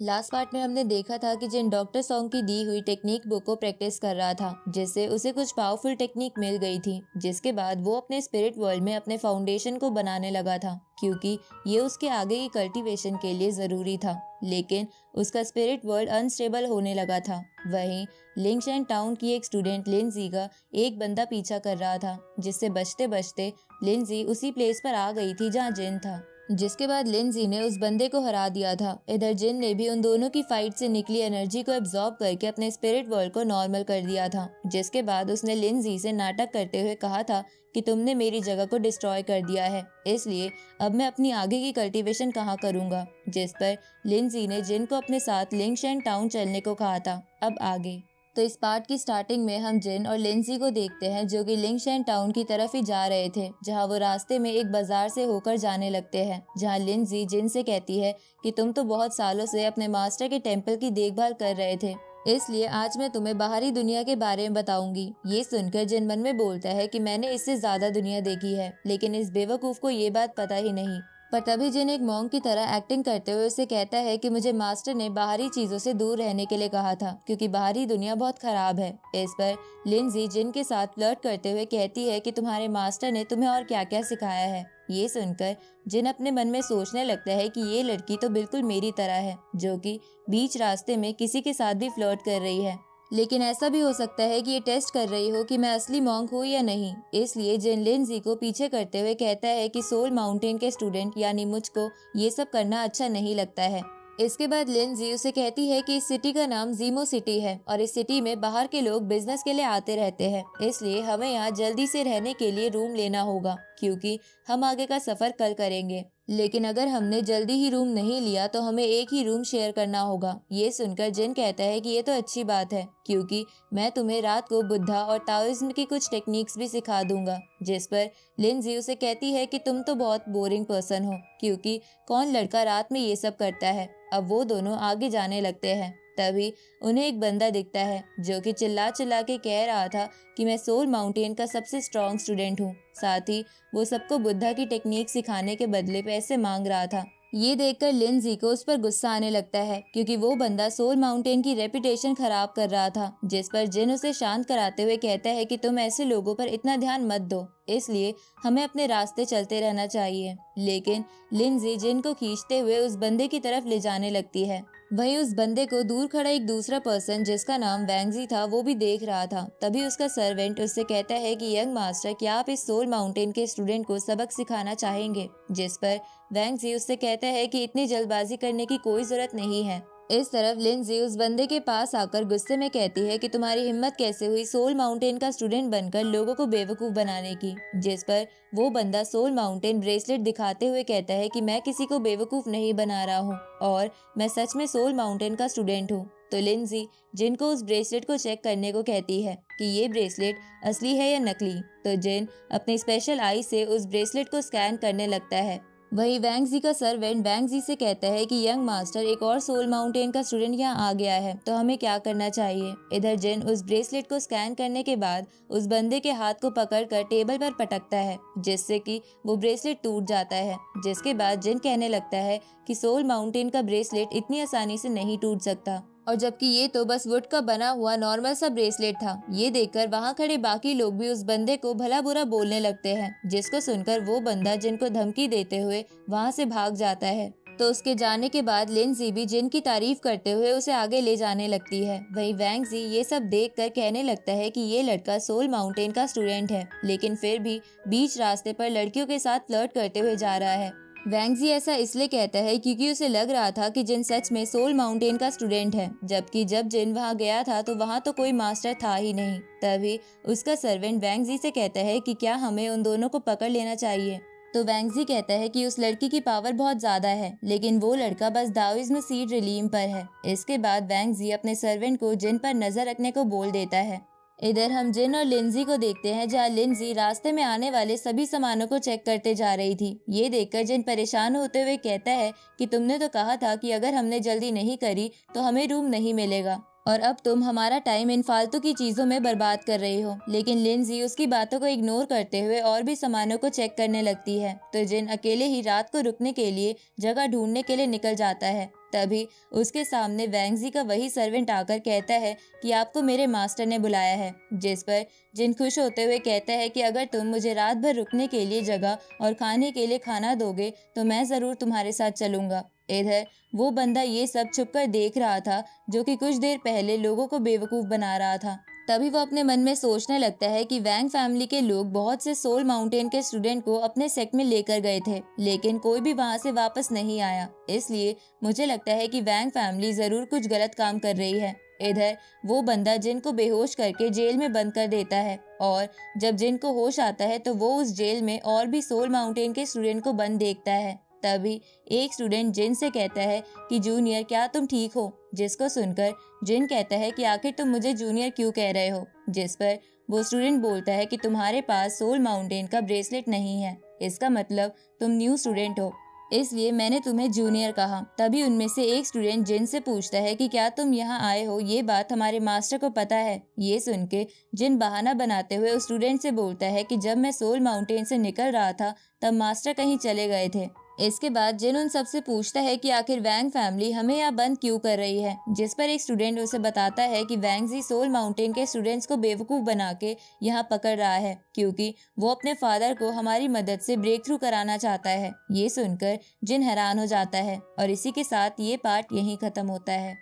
Last part में हमने देखा था कि जिन डॉक्टर सॉन्ग की दी हुई टेक्निक बुक को प्रैक्टिस कर रहा था, जिससे उसे कुछ पावरफुल टेक्निक मिल गई थी, जिसके बाद वो अपने स्पिरिट वर्ल्ड में अपने फाउंडेशन को बनाने लगा था, क्योंकि ये उसके आगे की कल्टीवेशन के लिए जरूरी था। लेकिन उसका स्पिरिट वर्ल्ड अनस्टेबल होने लगा था। वहीं लिंगशेन टाउन की एक स्टूडेंट लिंजी का एक बंदा पीछा कर रहा था, जिससे बचते बचते लिंजी उसी प्लेस पर आ गई थी जहाँ जिन था, जिसके बाद लिंजी ने उस बंदे को हरा दिया था। इधर जिन ने भी उन दोनों की फाइट से निकली एनर्जी को एब्जॉर्ब करके अपने स्पिरिट वर्ल्ड को नॉर्मल कर दिया था, जिसके बाद उसने लिंजी से नाटक करते हुए कहा था कि तुमने मेरी जगह को डिस्ट्रॉय कर दिया है, इसलिए अब मैं अपनी आगे की कल्टीवेशन कहाँ करूँगा। जिस पर लिंजी ने जिन को अपने साथ लिंगशेन टाउन चलने को कहा था। अब आगे तो इस पार्ट की स्टार्टिंग में हम जिन और लिंजी को देखते हैं, जो कि लिंगशेन टाउन की तरफ ही जा रहे थे, जहां वो रास्ते में एक बाजार से होकर जाने लगते हैं, जहां लिंजी जिन से कहती है कि तुम तो बहुत सालों से अपने मास्टर के टेम्पल की देखभाल कर रहे थे, इसलिए आज मैं तुम्हें बाहरी दुनिया के बारे में बताऊंगी। ये सुनकर जिन मन में बोलता है कि मैंने इससे ज्यादा दुनिया देखी है, लेकिन इस बेवकूफ को ये बात पता ही नहीं। पर तभी जिन एक मॉन्क की तरह एक्टिंग करते हुए उसे कहता है कि मुझे मास्टर ने बाहरी चीजों से दूर रहने के लिए कहा था, क्योंकि बाहरी दुनिया बहुत खराब है। इस पर लिंजी जिन के साथ फ्लर्ट करते हुए कहती है कि तुम्हारे मास्टर ने तुम्हें और क्या क्या सिखाया है। ये सुनकर जिन अपने मन में सोचने लगता है कि ये लड़की तो बिल्कुल मेरी तरह है, जो कि बीच रास्ते में किसी के साथ भी फ्लर्ट कर रही है। लेकिन ऐसा भी हो सकता है कि ये टेस्ट कर रही हो कि मैं असली मॉन्क हूँ या नहीं। इसलिए जिन लिंजी को पीछे करते हुए कहता है कि सोल माउंटेन के स्टूडेंट यानी मुझको ये सब करना अच्छा नहीं लगता है। इसके बाद लिंजी उसे कहती है कि इस सिटी का नाम जीमो सिटी है और इस सिटी में बाहर के लोग बिजनेस के लिए आते रहते हैं, इसलिए हमें यहाँ जल्दी से रहने के लिए रूम लेना होगा, क्योंकि हम आगे का सफर कल करेंगे। लेकिन अगर हमने जल्दी ही रूम नहीं लिया तो हमें एक ही रूम शेयर करना होगा। ये सुनकर जिन कहता है कि ये तो अच्छी बात है, क्योंकि मैं तुम्हें रात को बुद्धा और ताओइज्म की कुछ टेक्निक्स भी सिखा दूंगा। जिस पर लिंजी उसे कहती है कि तुम तो बहुत बोरिंग पर्सन हो, क्योंकि कौन लड़का रात में ये सब करता है। अब वो दोनों आगे जाने लगते हैं। तभी उन्हें एक बंदा दिखता है, जो कि चिल्ला चिल्ला के कह रहा था कि मैं सोल माउंटेन का सबसे स्ट्रॉन्ग स्टूडेंट हूँ। साथ ही वो सबको बुद्धा की टेक्निक सिखाने के बदले पैसे मांग रहा था। ये देखकर लिंजी को उस पर गुस्सा आने लगता है, क्योंकि वो बंदा सोल माउंटेन की रेपुटेशन खराब कर रहा था। जिस पर जिन उसे शांत कराते हुए कहता है कि तुम ऐसे लोगों पर इतना ध्यान मत दो, इसलिए हमें अपने रास्ते चलते रहना चाहिए। लेकिन लिंजी जिन को खींचते हुए उस बंदे की तरफ ले जाने लगती है। वहीं उस बंदे को दूर खड़ा एक दूसरा पर्सन, जिसका नाम वैंगजी था, वो भी देख रहा था। तभी उसका सर्वेंट उससे कहता है कि यंग मास्टर, क्या आप इस सोल माउंटेन के स्टूडेंट को सबक सिखाना चाहेंगे। जिस पर वैंगजी उससे कहता है कि इतनी जल्दबाजी करने की कोई जरूरत नहीं है। इस तरफ लिंजी उस बंदे के पास आकर गुस्से में कहती है कि तुम्हारी हिम्मत कैसे हुई सोल माउंटेन का स्टूडेंट बनकर लोगों को बेवकूफ बनाने की। जिस पर वो बंदा सोल माउंटेन ब्रेसलेट दिखाते हुए कहता है कि मैं किसी को बेवकूफ नहीं बना रहा हूँ और मैं सच में सोल माउंटेन का स्टूडेंट हूँ। तो लिंजी जिन को उस ब्रेसलेट को चेक करने को कहती है कि ये ब्रेसलेट असली है या नकली। तो जिन अपनी स्पेशल आई से उस ब्रेसलेट को स्कैन करने लगता है। वही वैंगजी का सर्वेंट वैंगजी से कहता है कि यंग मास्टर, एक और सोल माउंटेन का स्टूडेंट यहाँ आ गया है, तो हमें क्या करना चाहिए। इधर जिन उस ब्रेसलेट को स्कैन करने के बाद उस बंदे के हाथ को पकड़कर टेबल पर पटकता है, जिससे कि वो ब्रेसलेट टूट जाता है। जिसके बाद जिन कहने लगता है कि सोल माउंटेन का ब्रेसलेट इतनी आसानी से नहीं टूट सकता, और जबकि ये तो बस वुड का बना हुआ नॉर्मल सा ब्रेसलेट था। ये देखकर वहाँ खड़े बाकी लोग भी उस बंदे को भला बुरा बोलने लगते हैं, जिसको सुनकर वो बंदा जिनको धमकी देते हुए वहाँ से भाग जाता है। तो उसके जाने के बाद लिंजी भी जिन की तारीफ करते हुए उसे आगे ले जाने लगती है। वही वैंगजी ये सब देखकर कहने लगता है कि ये लड़का सोल माउंटेन का स्टूडेंट है, लेकिन फिर भी बीच रास्ते पर लड़कियों के साथ फ्लर्ट करते हुए जा रहा है। वैंगजी ऐसा इसलिए कहता है क्योंकि उसे लग रहा था कि जिन सच में सोल माउंटेन का स्टूडेंट है, जबकि जब जिन वहाँ गया था तो वहाँ तो कोई मास्टर था ही नहीं। तभी उसका सर्वेंट वैंगजी से कहता है कि क्या हमें उन दोनों को पकड़ लेना चाहिए। तो वैंगजी कहता है कि उस लड़की की पावर बहुत ज्यादा है, लेकिन वो लड़का बस दाओइज्म सीड रिलीम पर है। इसके बाद वैंगजी अपने सर्वेंट को जिन पर नजर रखने को बोल देता है। इधर हम जिन और लिंजी को देखते हैं, जहाँ लिंजी रास्ते में आने वाले सभी सामानों को चेक करते जा रही थी। ये देखकर जिन परेशान होते हुए कहता है कि तुमने तो कहा था कि अगर हमने जल्दी नहीं करी तो हमें रूम नहीं मिलेगा, और अब तुम हमारा टाइम इन फालतू की चीजों में बर्बाद कर रही हो। लेकिन लिंजी उसकी बातों को इग्नोर करते हुए और भी सामानों को चेक करने लगती है। तो जिन अकेले ही रात को रुकने के लिए जगह ढूंढने के लिए निकल जाता है। तभी उसके सामने वैंगजी का वही सर्वेंट आकर कहता है कि आपको मेरे मास्टर ने बुलाया है, जिस पर जिन खुश होते हुए कहता है कि अगर तुम मुझे रात भर रुकने के लिए जगह और खाने के लिए खाना दोगे तो मैं जरूर तुम्हारे साथ चलूंगा। इधर वो बंदा ये सब छुपकर देख रहा था, जो कि कुछ देर पहले लोगों को बेवकूफ बना रहा था। तभी वो अपने मन में सोचने लगता है कि वैंग फैमिली के लोग बहुत से सोल माउंटेन के स्टूडेंट को अपने सेक्ट में लेकर गए थे, लेकिन कोई भी वहां से वापस नहीं आया। इसलिए मुझे लगता है कि वैंग फैमिली जरूर कुछ गलत काम कर रही है। इधर वो बंदा जिन को बेहोश करके जेल में बंद कर देता है, और जब जिन को होश आता है तो वो उस जेल में और भी सोल माउंटेन के स्टूडेंट को बंद देखता है। तभी एक स्टूडेंट जिन से कहता है कि जूनियर क्या तुम ठीक हो, जिसको सुनकर जिन कहता है कि आखिर तुम मुझे जूनियर क्यों कह रहे हो, जिस पर वो स्टूडेंट बोलता है कि तुम्हारे पास सोल माउंटेन का ब्रेसलेट नहीं है, इसका मतलब तुम न्यू स्टूडेंट हो, इसलिए मैंने तुम्हें जूनियर कहा। तभी उनमें से एक स्टूडेंट जिन से पूछता है कि क्या तुम यहाँ आए हो, ये बात हमारे मास्टर को पता है। ये सुन के जिन बहाना बनाते हुए उस स्टूडेंट से बोलता है कि जब मैं सोल माउंटेन से निकल रहा था तब मास्टर कहीं चले गए थे। इसके बाद जिन उन सबसे पूछता है कि आखिर वैंग फैमिली हमें यहाँ बंद क्यों कर रही है, जिस पर एक स्टूडेंट उसे बताता है कि वैंगजी सोल माउंटेन के स्टूडेंट्स को बेवकूफ बना के यहाँ पकड़ रहा है, क्योंकि वो अपने फादर को हमारी मदद से ब्रेक थ्रू कराना चाहता है। ये सुनकर जिन हैरान हो जाता है और इसी के साथ ये पार्ट यहीं खत्म होता है।